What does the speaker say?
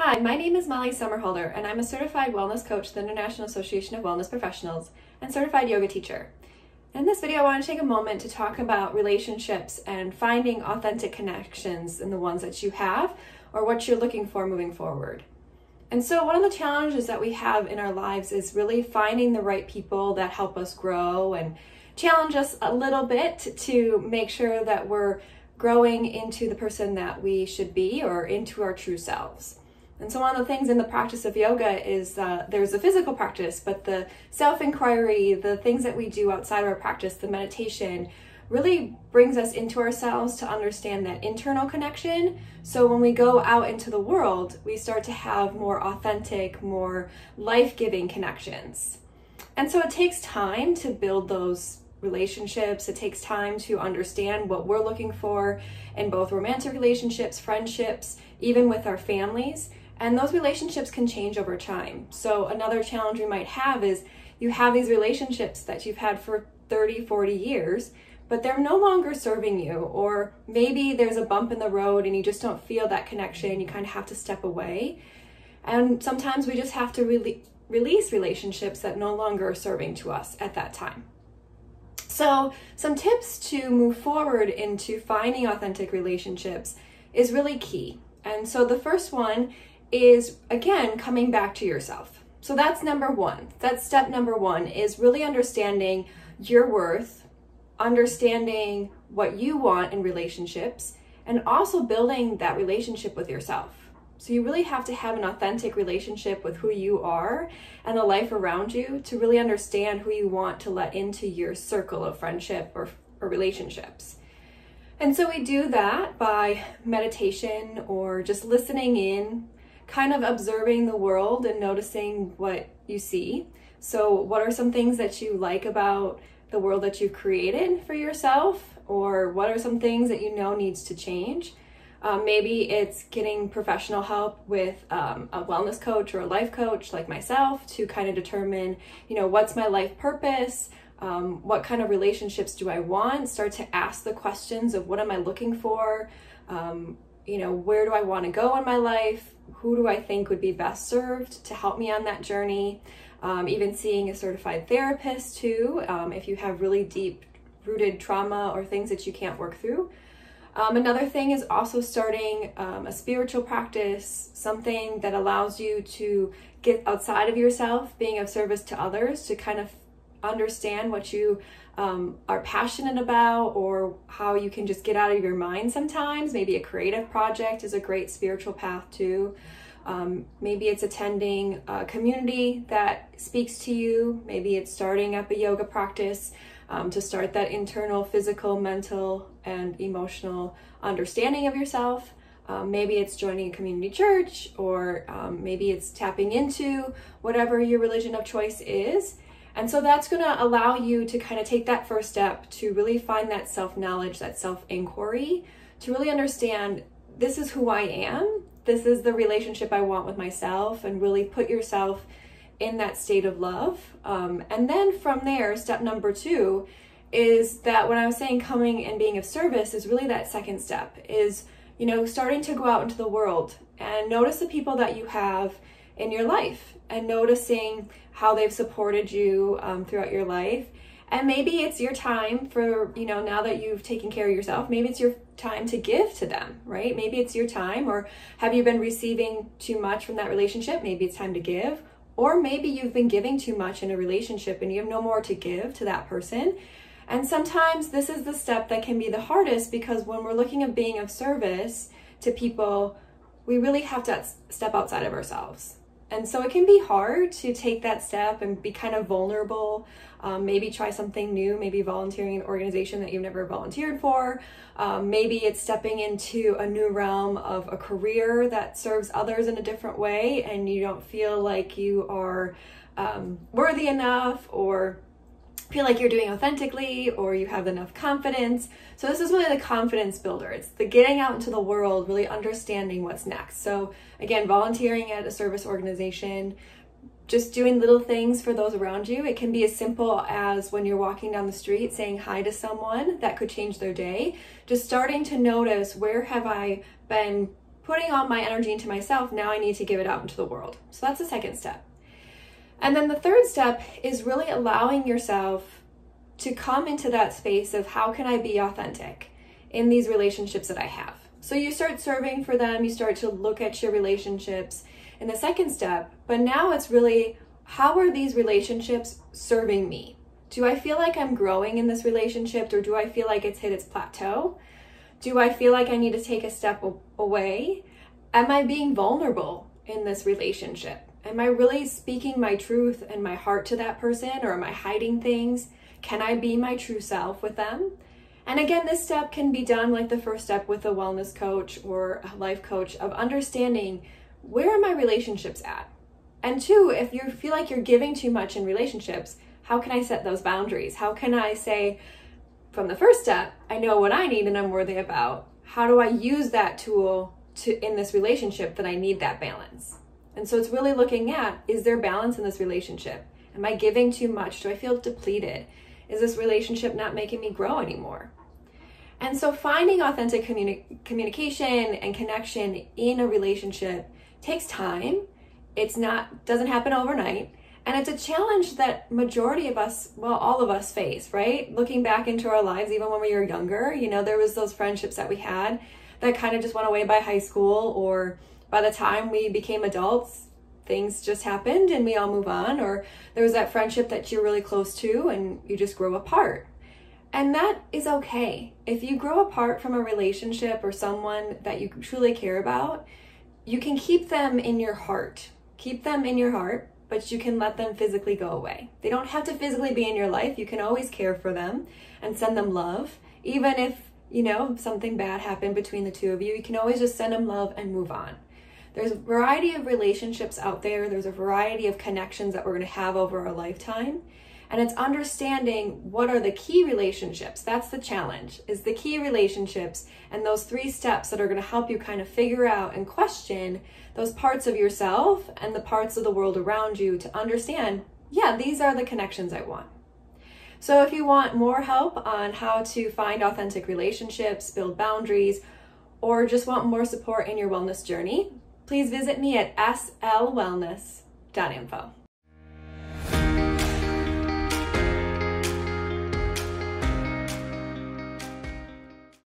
Hi, my name is Molly Sommerhalder, and I'm a certified wellness coach with the International Association of Wellness Professionals and certified yoga teacher. In this video, I want to take a moment to talk about relationships and finding authentic connections in the ones that you have or what you're looking for moving forward. And so one of the challenges that we have in our lives is really finding the right people that help us grow and challenge us a little bit to make sure that we're growing into the person that we should be or into our true selves. And so one of the things in the practice of yoga is there's a physical practice, but the self-inquiry, the things that we do outside of our practice, the meditation, really brings us into ourselves to understand that internal connection. So when we go out into the world, we start to have more authentic, more life-giving connections. And so it takes time to build those relationships. It takes time to understand what we're looking for in both romantic relationships, friendships, even with our families. And those relationships can change over time. So another challenge we might have is you have these relationships that you've had for 30, 40 years, but they're no longer serving you, or maybe there's a bump in the road and you just don't feel that connection. You kind of have to step away. And sometimes we just have to release relationships that no longer are serving to us at that time. So some tips to move forward into finding authentic relationships is really key. And so the first one is, again, coming back to yourself. So that's number one. That's step number one, is really understanding your worth, understanding what you want in relationships, and also building that relationship with yourself. So you really have to have an authentic relationship with who you are and the life around you to really understand who you want to let into your circle of friendship or relationships. And so we do that by meditation or just listening in, kind of observing the world and noticing what you see. So what are some things that you like about the world that you've created for yourself? Or what are some things that you know needs to change? Maybe it's getting professional help with a wellness coach or a life coach like myself to kind of determine, what's my life purpose? What kind of relationships do I want? Start to ask the questions of what am I looking for? Where do I want to go in my life? Who do I think would be best served to help me on that journey? Even seeing a certified therapist too, if you have really deep rooted trauma or things that you can't work through. Another thing is also starting a spiritual practice, something that allows you to get outside of yourself, being of service to others, to kind of understand what you are passionate about or how you can just get out of your mind sometimes. Maybe a creative project is a great spiritual path too. Maybe it's attending a community that speaks to you. Maybe it's starting up a yoga practice to start that internal physical, mental, and emotional understanding of yourself. Maybe it's joining a community church, or maybe it's tapping into whatever your religion of choice is. And so that's going to allow you to kind of take that first step to really find that self-knowledge, that self-inquiry, to really understand this is who I am, this is the relationship I want with myself, and really put yourself in that state of love. And then from there, step number two is that when I was saying coming and being of service is really that second step is, starting to go out into the world and notice the people that you have in your life and noticing how they've supported you throughout your life. And maybe it's your time for, now that you've taken care of yourself, maybe it's your time to give to them, right? Maybe it's your time, or have you been receiving too much from that relationship? Maybe it's time to give. Or maybe you've been giving too much in a relationship and you have no more to give to that person. And sometimes this is the step that can be the hardest, because when we're looking at being of service to people, we really have to step outside of ourselves. And so it can be hard to take that step and be kind of vulnerable, maybe try something new, maybe volunteering in an organization that you've never volunteered for. Maybe it's stepping into a new realm of a career that serves others in a different way and you don't feel like you are worthy enough, or feel like you're doing authentically, or you have enough confidence. So this is really the confidence builder. It's the getting out into the world, really understanding what's next. So again, volunteering at a service organization, just doing little things for those around you. It can be as simple as when you're walking down the street, saying hi to someone. That could change their day. Just starting to notice, where have I been putting all my energy into myself, now I need to give it out into the world. So that's the second step. And then the third step is really allowing yourself to come into that space of how can I be authentic in these relationships that I have. So you start serving for them, you start to look at your relationships in the second step, but now it's really, how are these relationships serving me? Do I feel like I'm growing in this relationship, or do I feel like it's hit its plateau? Do I feel like I need to take a step away? Am I being vulnerable in this relationship? Am I really speaking my truth and my heart to that person, or am I hiding things? Can I be my true self with them? And again, this step can be done like the first step with a wellness coach or a life coach, of understanding, where are my relationships at? And two, if you feel like you're giving too much in relationships, how can I set those boundaries? How can I say, from the first step, I know what I need and I'm worthy about. How do I use that tool in this relationship that I need that balance? And so it's really looking at, is there balance in this relationship? Am I giving too much? Do I feel depleted? Is this relationship not making me grow anymore? And so finding authentic communication and connection in a relationship takes time. Doesn't happen overnight. And it's a challenge that majority of us, well, all of us face, right? Looking back into our lives, even when we were younger, there was those friendships that we had that kind of just went away by high school, or by the time we became adults, things just happened and we all move on. Or there was that friendship that you're really close to and you just grow apart. And that is okay. If you grow apart from a relationship or someone that you truly care about, you can keep them in your heart. Keep them in your heart, but you can let them physically go away. They don't have to physically be in your life. You can always care for them and send them love. Even if, something bad happened between the two of you, you can always just send them love and move on. There's a variety of relationships out there. There's a variety of connections that we're going to have over our lifetime. And it's understanding what are the key relationships. That's the challenge, is the key relationships and those 3 steps that are going to help you kind of figure out and question those parts of yourself and the parts of the world around you to understand, yeah, these are the connections I want. So if you want more help on how to find authentic relationships, build boundaries, or just want more support in your wellness journey, please visit me at slwellness.info.